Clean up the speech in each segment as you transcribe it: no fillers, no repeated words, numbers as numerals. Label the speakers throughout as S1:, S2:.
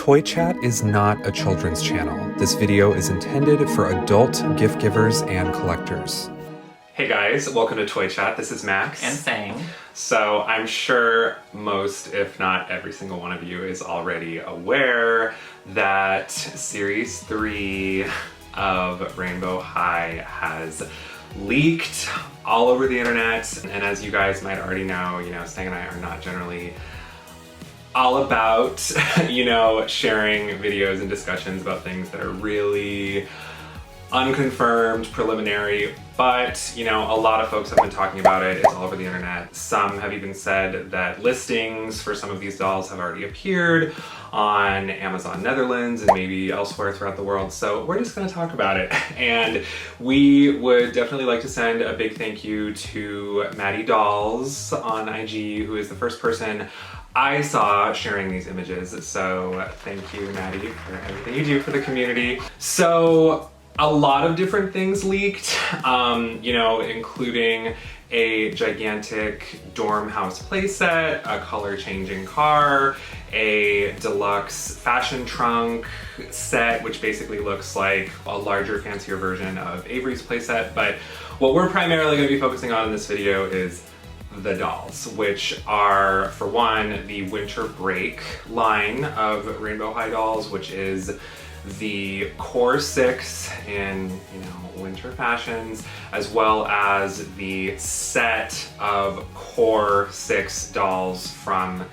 S1: Toy Chat is not a children's channel. This video is intended for adult gift givers and collectors. Hey guys, welcome to Toy Chat. This is Max.
S2: And Sang.
S1: So I'm sure most, if not every single one of you, is already aware that Series 3 of Rainbow High has leaked all over the internet. And as you guys might already know, Sang and I are not generally all about, sharing videos and discussions about things that are really unconfirmed, preliminary, but, a lot of folks have been talking about it. It's all over the internet. Some have even said that listings for some of these dolls have already appeared on Amazon Netherlands and maybe elsewhere throughout the world. So we're just gonna talk about it. And we would definitely like to send a big thank you to Maddie Dolls on IG, who is the first person I saw sharing these images. So thank you, Maddie, for everything you do for the community. So a lot of different things leaked, including a gigantic dorm house playset, a color-changing car, a deluxe fashion trunk set, which basically looks like a larger, fancier version of Avery's playset. But what we're primarily going to be focusing on in this video is the dolls, which are, for one, the Winter Break line of Rainbow High dolls, which is the core 6 in winter fashions, as well as the set of core 6 dolls from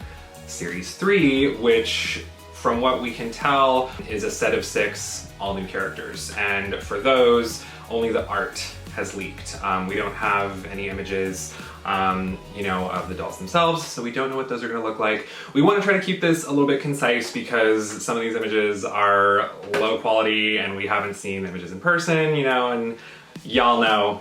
S1: Series 3, which, from what we can tell, is a set of 6 all new characters. And for those, only the art has leaked. We don't have any images of the dolls themselves, so we don't know what those are going to look like. We want to try to keep this a little bit concise because some of these images are low quality and we haven't seen images in person, and y'all know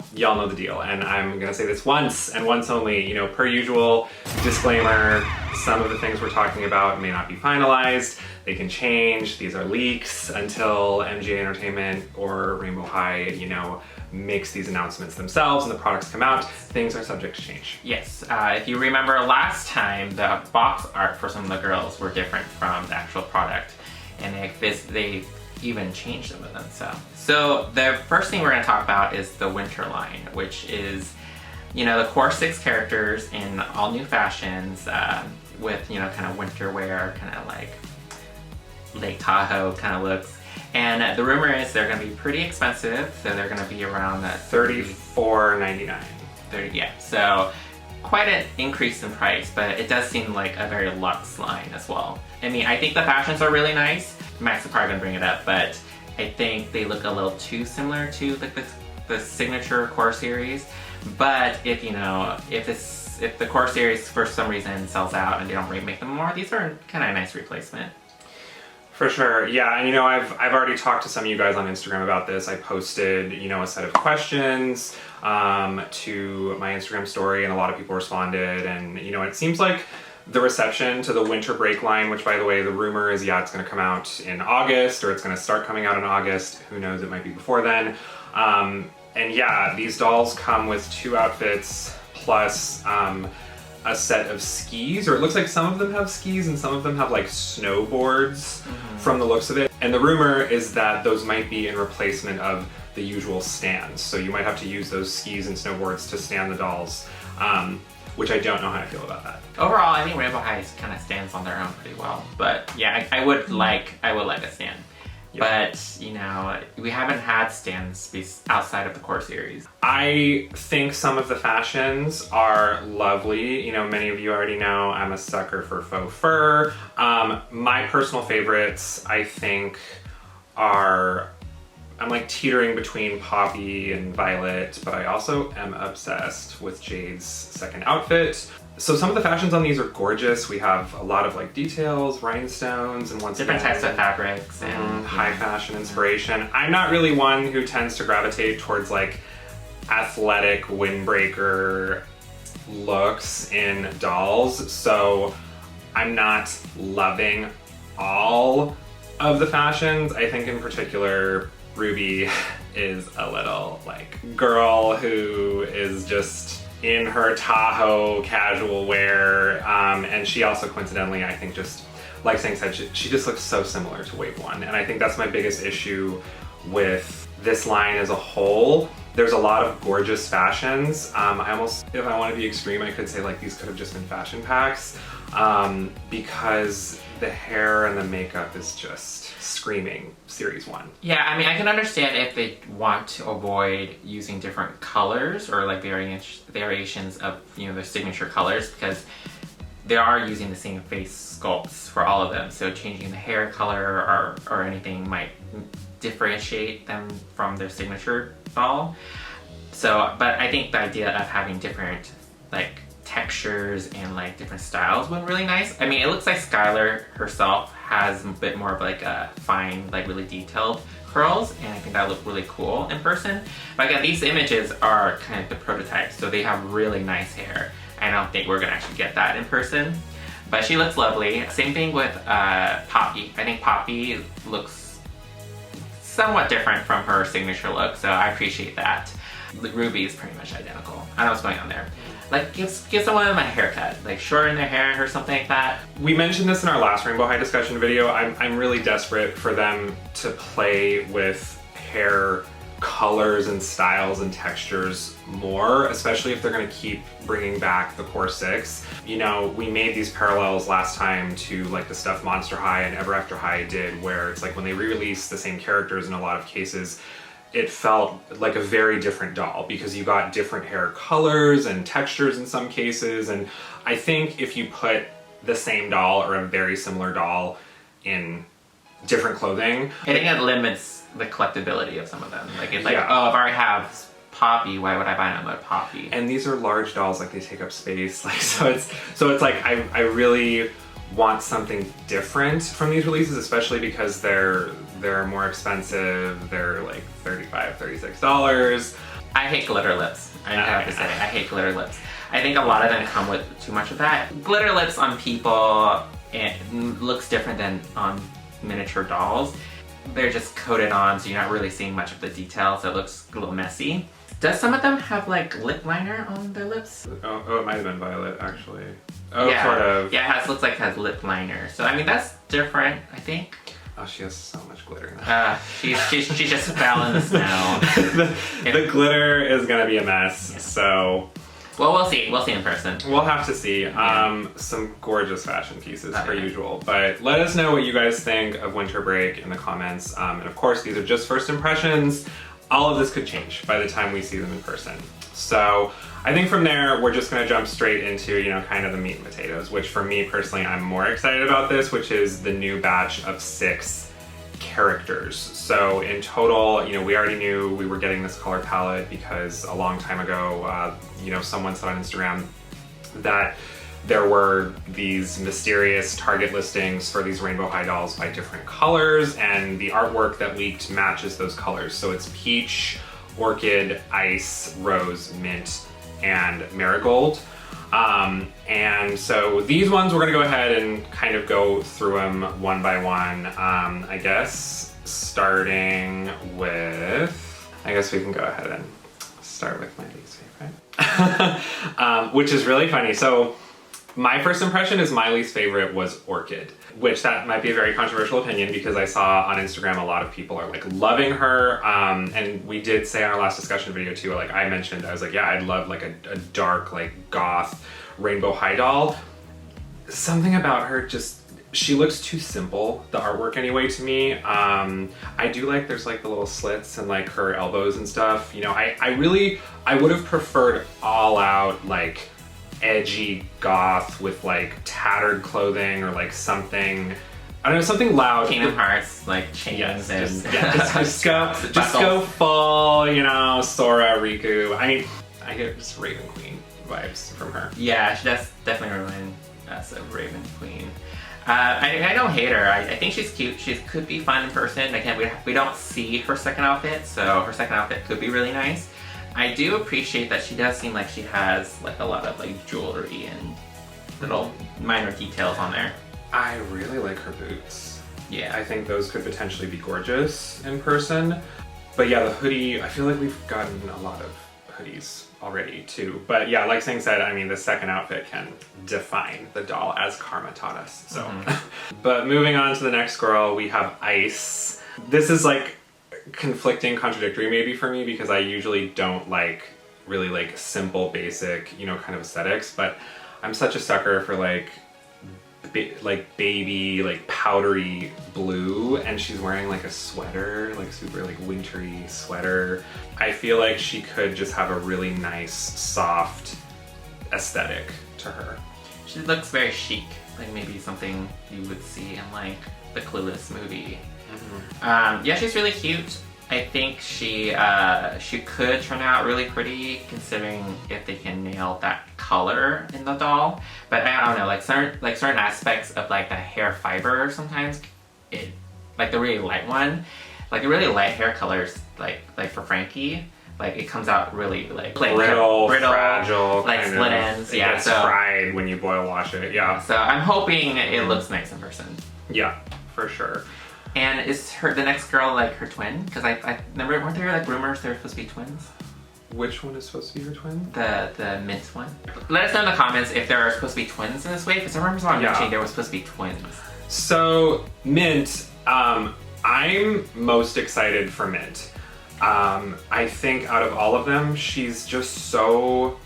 S1: the deal. And I'm going to say this once and once only, per usual, disclaimer, some of the things we're talking about may not be finalized. They can change. These are leaks until MGA Entertainment or Rainbow High, makes these announcements themselves and the products come out. Things are subject to change.
S2: Yes, if you remember last time, the box art for some of the girls were different from the actual product, and they even changed some of them. So the first thing we're going to talk about is the winter line, which is, the core 6 characters in all new fashions, with, kind of winter wear, kind of like Lake Tahoe kind of looks. And the rumor is they're going to be pretty expensive, so they're going to be around that
S1: $34.99.
S2: Yeah, so quite an increase in price, but it does seem like a very luxe line as well. I mean, I think the fashions are really nice. Max is probably going to bring it up, but I think they look a little too similar to like the signature core series. But if the core series for some reason sells out and they don't remake them more, these are kind of a nice replacement.
S1: For sure, yeah, and I've already talked to some of you guys on Instagram about this. I posted, a set of questions to my Instagram story, and a lot of people responded, and it seems like the reception to the Winter Break line, which, by the way, the rumor is, it's going to come out in August, or it's going to start coming out in August. Who knows, it might be before then. And yeah, these dolls come with 2 outfits plus a set of skis, or it looks like some of them have skis and some of them have like snowboards from the looks of it. And the rumor is that those might be in replacement of the usual stands. So you might have to use those skis and snowboards to stand the dolls, which I don't know how I feel about that.
S2: Overall, I think Rainbow High kind of stands on their own pretty well. But yeah, I would like a stand. Yep. But, we haven't had stands outside of the core series.
S1: I think some of the fashions are lovely. Many of you already know I'm a sucker for faux fur. My personal favorites, I think, I'm like teetering between Poppy and Violet, but I also am obsessed with Jade's second outfit. So some of the fashions on these are gorgeous. We have a lot of like details, rhinestones, and
S2: different types of fabrics and
S1: high fashion inspiration. I'm not really one who tends to gravitate towards like athletic windbreaker looks in dolls, so I'm not loving all of the fashions. I think in particular Ruby is a little like girl who is just in her Tahoe casual wear, and she also coincidentally, I think, just like Sang said, she just looks so similar to Wave 1. And I think that's my biggest issue with this line as a whole. There's a lot of gorgeous fashions. I almost, if I want to be extreme, I could say like these could have just been fashion packs, because the hair and the makeup is just screaming Series 1.
S2: Yeah, I mean, I can understand if they want to avoid using different colors or like variations of, you know, their signature colors, because they are using the same face sculpts for all of them. So changing the hair color or anything might differentiate them from their signature doll. So, but I think the idea of having different like textures and like different styles would be really nice. I mean, it looks like Skylar herself has a bit more of like a fine, like really detailed curls, and I think that looked really cool in person. But again, these images are kind of the prototypes, so they have really nice hair. I don't think we're gonna actually get that in person, but she looks lovely. Same thing with Poppy. I think Poppy looks somewhat different from her signature look, so I appreciate that. Ruby is pretty much identical. I don't know what's going on there. Like, give someone a haircut, like shorten their hair or something like that.
S1: We mentioned this in our last Rainbow High discussion video. I'm really desperate for them to play with hair colors and styles and textures more, especially if they're gonna keep bringing back the core 6. You know, we made these parallels last time to like the stuff Monster High and Ever After High did, where it's like when they re-released the same characters in a lot of cases, it felt like a very different doll because you got different hair colors and textures in some cases. And I think if you put the same doll or a very similar doll in different clothing,
S2: I think it limits the collectability of some of them. Like it's like, oh, if I already have Poppy, why would I buy another Poppy?
S1: And these are large dolls, like they take up space. Like so it's like I really want something different from these releases, especially because they're more expensive. They're like $35, $36.
S2: I hate glitter lips. I have to say, I hate glitter lips. I think a lot of them come with too much of that. Glitter lips on people, it looks different than on miniature dolls. They're just coated on, so you're not really seeing much of the detail, so it looks a little messy. Does some of them have like lip liner on their lips?
S1: Oh, it might have been Violet actually. Oh,
S2: yeah.
S1: Sort of.
S2: Yeah, it looks like it has lip liner. So I mean, that's different, I think.
S1: Oh, she has so much glitter now.
S2: She just fell in the snow.
S1: the glitter is gonna be a mess, yeah. So.
S2: Well, we'll see. We'll see in person.
S1: We'll have to see. Some gorgeous fashion pieces per usual. But let us know what you guys think of Winter Break in the comments. And of course, these are just first impressions. All of this could change by the time we see them in person. So I think from there, we're just gonna jump straight into, you know, kind of the meat and potatoes, which for me personally, I'm more excited about this, which is the new batch of 6 characters. So in total, you know, we already knew we were getting this color palette because a long time ago, you know, someone said on Instagram that there were these mysterious Target listings for these Rainbow High dolls by different colors, and the artwork that leaked matches those colors. So it's peach, orchid, ice, rose, mint, and marigold. And so these ones, we're gonna go ahead and kind of go through them one by one. I guess starting with, I guess we can go ahead and start with my least favorite, which is really funny. So my first impression is my least favorite was Orchid, which that might be a very controversial opinion because I saw on Instagram a lot of people are like loving her. And we did say on our last discussion video too, like I mentioned, I was like, yeah, I'd love like a dark, like goth Rainbow High doll. Something about her just, she looks too simple, the artwork anyway to me. I do like there's like the little slits and like her elbows and stuff. You know, I would have preferred all out like edgy goth with like tattered clothing or like something, I don't know, something loud.
S2: Kingdom Hearts, like chains,
S1: yes,
S2: and
S1: just go full, you know, Sora, Riku. I mean, I get just Raven Queen vibes from her.
S2: Yeah, that's definitely remind us of Raven Queen. I don't hate her. I think she's cute. She could be fun in person. Again, we don't see her second outfit, so her second outfit could be really nice. I do appreciate that she does seem like she has like a lot of like jewelry and little minor details on there.
S1: I really like her boots.
S2: Yeah.
S1: I think those could potentially be gorgeous in person. But yeah, the hoodie, I feel like we've gotten a lot of hoodies already too. But yeah, like Sang said, I mean, the second outfit can define the doll, as Karma taught us. So, but moving on to the next girl, we have Ice. This is like conflicting, contradictory maybe for me, because I usually don't like really like simple, basic, you know, kind of aesthetics, but I'm such a sucker for like baby, like powdery blue, and she's wearing like a sweater, like super like wintry sweater. I feel like she could just have a really nice, soft aesthetic to her.
S2: She looks very chic, like maybe something you would see in like the Clueless movie. Yeah, she's really cute. I think she could turn out really pretty, considering if they can nail that color in the doll. But I don't know, like certain aspects of like the hair fiber sometimes, like the really light one, like the really light hair colors, like for Frankie, like it comes out really like
S1: brittle, fragile,
S2: like split ends.
S1: It gets fried when you boil wash it. Yeah.
S2: So I'm hoping it looks nice in person.
S1: Yeah, for sure.
S2: And is the next girl like her twin? Because I remember, weren't there like rumors they're supposed to be twins?
S1: Which one is supposed to be her twin?
S2: The Mint one. Let us know in the comments if there are supposed to be twins in this wave, because I remember someone mentioning there was supposed to be twins.
S1: So Mint, I'm most excited for Mint. I think out of all of them, she's just so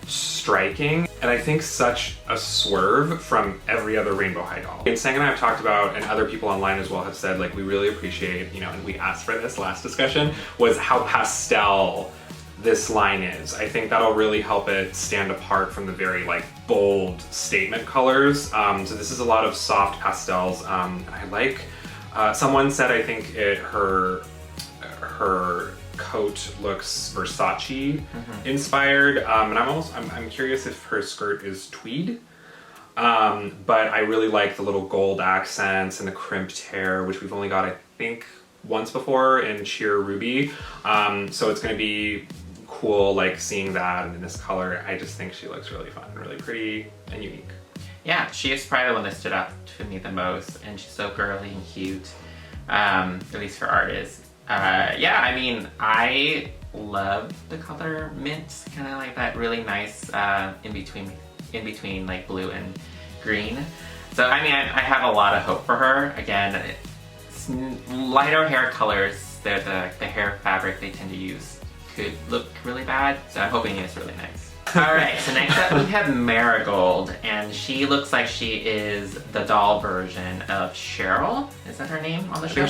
S1: striking, and I think such a swerve from every other Rainbow High doll. And Sang and I have talked about, and other people online as well have said, like, we really appreciate, you know, and we asked for this last discussion, was how pastel this line is. I think that'll really help it stand apart from the very like bold statement colors. So this is a lot of soft pastels. I like, someone said, I think her coat looks Versace inspired, and I'm curious if her skirt is tweed, but I really like the little gold accents and the crimped hair, which we've only got I think once before in sheer ruby, so it's going to be cool like seeing that in this color. I just think she looks really fun, really pretty and unique. Yeah,
S2: she is probably the one that stood out to me the most, and she's so girly and cute, at least for artists. Yeah, I mean, I love the color Mint, kind of like that really nice in between like blue and green. So I mean, I have a lot of hope for her. Again, it's lighter hair colors, the hair fabric they tend to use could look really bad, so I'm hoping it's really nice. Alright, so next up we have Marigold, and she looks like she is the doll version of Cheryl. Is that her name on the show?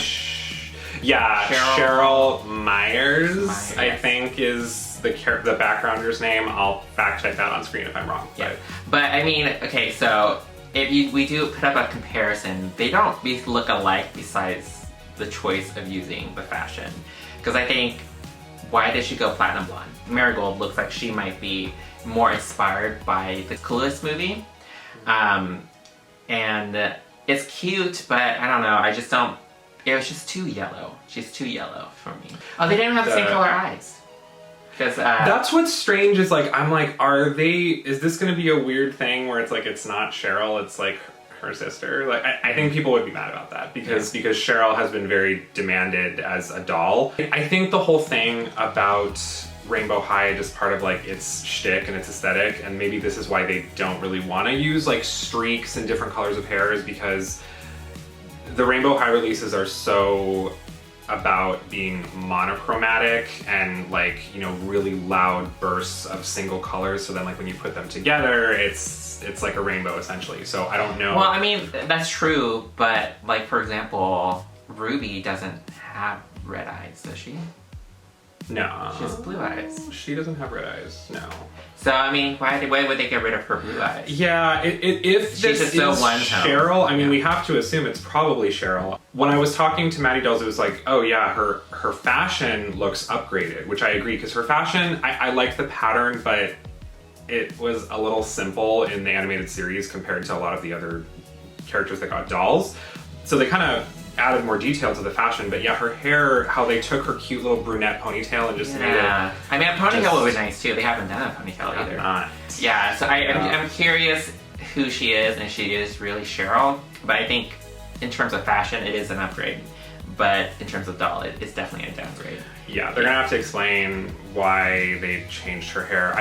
S1: Yeah, Cheryl Myers, I think is the backgrounder's name. I'll fact check that on screen if I'm wrong.
S2: Yeah. But I mean, okay, so if we do put up a comparison, they don't look alike besides the choice of using the fashion. Because I think, why did she go platinum blonde? Marigold looks like she might be more inspired by the Clueless movie. And it's cute, but I don't know, I just don't, it was just too yellow. She's too yellow for me. Oh, they didn't have the same color eyes. Because
S1: that's what's strange is like, I'm like, is this gonna be a weird thing where it's like, it's not Cheryl, it's like her sister? Like, I think people would be mad about that because Cheryl has been very demanded as a doll. I think the whole thing about Rainbow High just part of like its shtick and its aesthetic, and maybe this is why they don't really want to use like streaks and different colors of hair, is because the Rainbow High releases are so about being monochromatic and like, you know, really loud bursts of single colors, so then like when you put them together it's like a rainbow essentially. So I don't know.
S2: Well, I mean, that's true, but like for example, Ruby doesn't have red eyes, does she?
S1: No.
S2: She has blue eyes.
S1: She doesn't have red eyes, no.
S2: So, I mean, why would they get rid of her blue eyes?
S1: Yeah, if this is Cheryl, I mean, we have to assume it's probably Cheryl. When I was talking to Maddie Dolls, it was like, oh yeah, her fashion looks upgraded, which I agree, because her fashion, I like the pattern, but it was a little simple in the animated series compared to a lot of the other characters that got dolls. So they kind of added more detail to the fashion, but yeah, her hair, how they took her cute little brunette ponytail and just made it.
S2: I mean, a ponytail would be nice too. They haven't done a ponytail either.
S1: Not.
S2: Yeah, so I'm curious who she is, and she is really Cheryl, but I think in terms of fashion, it is an upgrade. but in terms of doll, it's definitely a downgrade.
S1: Yeah, they're gonna have to explain why they changed her hair.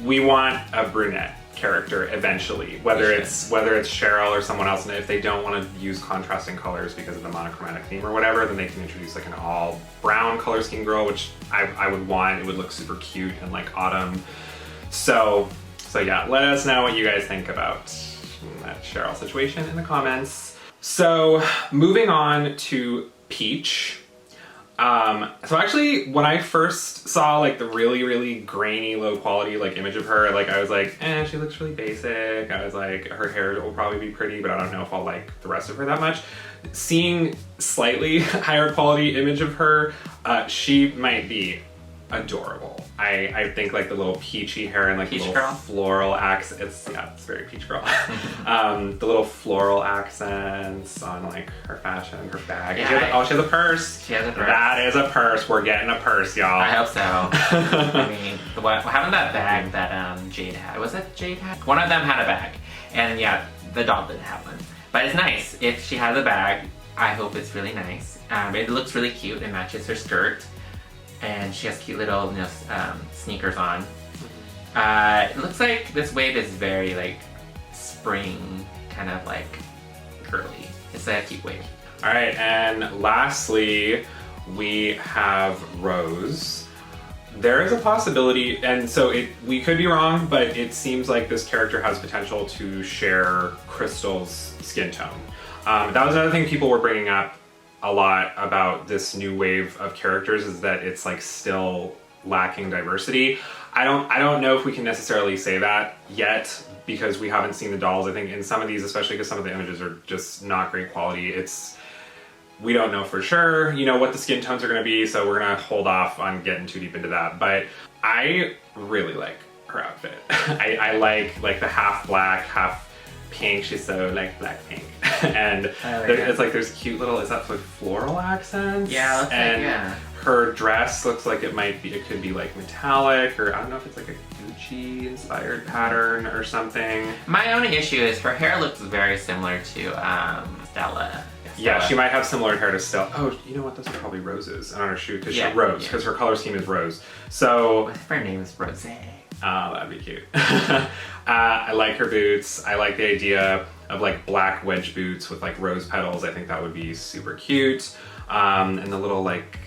S1: We want a brunette character eventually, whether it's Cheryl or someone else, and if they don't want to use contrasting colors because of the monochromatic theme or whatever, then they can introduce like an all brown color scheme girl, which I would want. It would look super cute and like autumn. So yeah, let us know what you guys think about that Cheryl situation in the comments. So moving on to Peach. So actually, when I first saw like the really grainy, low quality like image of her, like I was like, she looks really basic. I was like, her hair will probably be pretty, but I don't know if I'll like the rest of her that much. Seeing slightly higher quality image of her, she might be adorable. I think like the little peachy hair and like
S2: peach
S1: the little
S2: girl.
S1: Floral accents. It's very peach girl. The little floral accents on like her fashion, her bag.
S2: Yeah,
S1: She has a purse.
S2: She has a purse.
S1: That is a purse. We're getting a purse, y'all.
S2: I hope so. I mean, what happened to that bag that Jade had? Was it Jade had? One of them had a bag, and yeah, the doll didn't have one. But it's nice. If she has a bag, I hope it's really nice. It looks really cute. It matches her skirt. And she has cute little sneakers on. It looks like this wave is very like spring, kind of like girly. It's a cute wave.
S1: All right, and lastly, we have Rose. There is a possibility, and so we could be wrong, but it seems like this character has potential to share Crystal's skin tone. That was another thing people were bringing up a lot about this new wave of characters, is that it's like still lacking diversity. I don't know if we can necessarily say that yet because we haven't seen the dolls. I think in some of these, especially because some of the images are just not great quality, we don't know for sure, what the skin tones are gonna be, so we're gonna hold off on getting too deep into that. But I really like her outfit. I like the half black, half pink. She's so like black pink. And it's like there's cute little, is that like floral accents?
S2: Yeah, looks
S1: and
S2: like, yeah.
S1: Her dress looks like it could be like metallic, or I don't know if it's like a Gucci inspired pattern or something.
S2: My only issue is her hair looks very similar to Stella.
S1: Yeah, she might have similar hair to Stella. Oh, you know what? Those are probably roses on her shoe, because she's rose, because her color scheme is rose. So
S2: what if her name is Rose?
S1: Oh, that'd be cute. I like her boots. I like the idea of like black wedge boots with like rose petals. I think that would be super cute. And the little like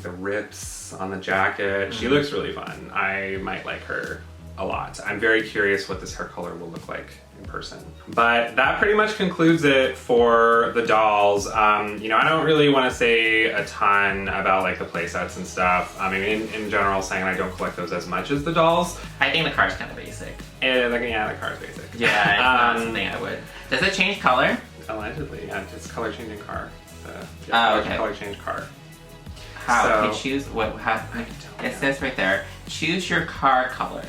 S1: the rips on the jacket. She looks really fun. I might like her a lot. I'm very curious what this hair color will look like in person. But that pretty much concludes it for the dolls. I don't really want to say a ton about like the playsets and stuff. I mean, in general, saying I don't collect those as much as the dolls.
S2: I think the car's kind of basic.
S1: And the car's basic.
S2: Yeah, it's not something I would. Does it change color?
S1: Allegedly, yeah, it's color changing car.
S2: Okay.
S1: Color change car.
S2: How? You choose what? It says right there, choose your car color.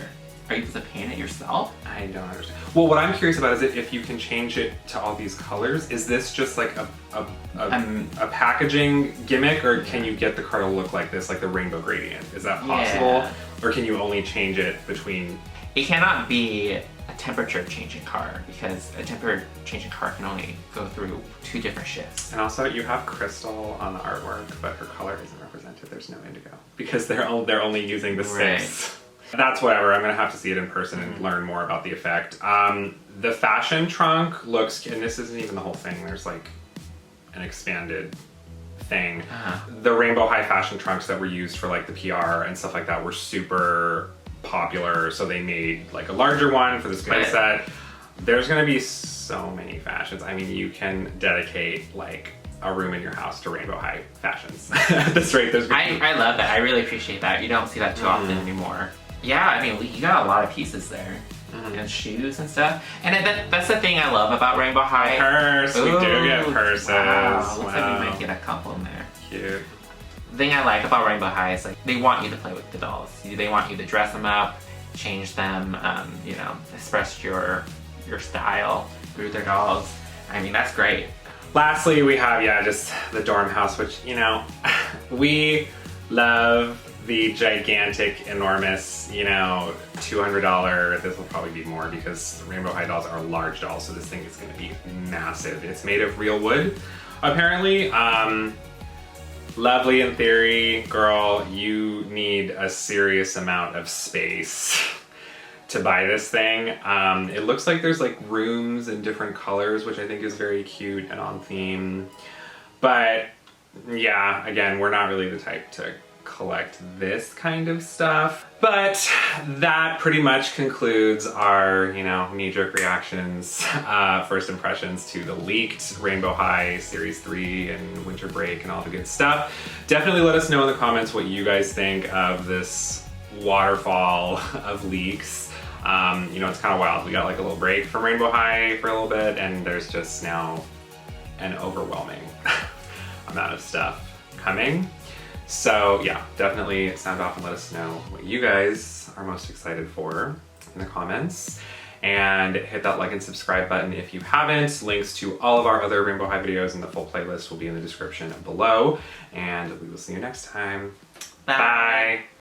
S2: Are you supposed to paint it yourself?
S1: I don't understand. Well, what I'm curious about is if you can change it to all these colors. Is this just like a packaging gimmick, or can you get the car to look like this, like the rainbow gradient? Is that possible?
S2: Yeah.
S1: Or can you only change it between?
S2: It cannot be a temperature changing car, because a temperature changing car can only go through 2 different shifts.
S1: And also, you have Crystal on the artwork, but her color isn't represented. There's no indigo because they're only using the 6. That's whatever. I'm gonna have to see it in person and learn more about the effect. The fashion trunk looks, and this isn't even the whole thing. There's like an expanded thing. The rainbow high fashion trunks that were used for like the PR and stuff like that were super popular, so they made like a larger one for this playset. There's gonna be so many fashions. I mean, you can dedicate like a room in your house to rainbow high fashions. At this rate,
S2: I love that. I really appreciate that. You don't see that too often anymore. Yeah, I mean, you got a lot of pieces there. And shoes and stuff. And that's the thing I love about Rainbow High.
S1: Purse, we do get purses.
S2: Wow, looks like we might get a couple in there.
S1: Cute.
S2: The thing I like about Rainbow High is like they want you to play with the dolls. They want you to dress them up, change them, express your style through their dolls. I mean, that's great.
S1: Lastly, we have, just the dorm house, which, we love the gigantic, enormous, $200. This will probably be more because Rainbow High dolls are large dolls, so this thing is going to be massive. It's made of real wood, apparently. Lovely in theory, girl, you need a serious amount of space to buy this thing. It looks like there's like rooms in different colors, which I think is very cute and on theme. But yeah, again, we're not really the type to collect this kind of stuff. But that pretty much concludes our, you know, knee-jerk reactions, first impressions to the leaked Rainbow High Series 3 and Winter Break and all the good stuff. Definitely let us know in the comments what you guys think of this waterfall of leaks. You know, it's kind of wild. We got like a little break from Rainbow High for a little bit, and there's just now an overwhelming amount of stuff coming. So yeah, definitely sound off and let us know what you guys are most excited for in the comments. And hit that like and subscribe button if you haven't. Links to all of our other Rainbow High videos and the full playlist will be in the description below. And we will see you next time. Bye. Bye.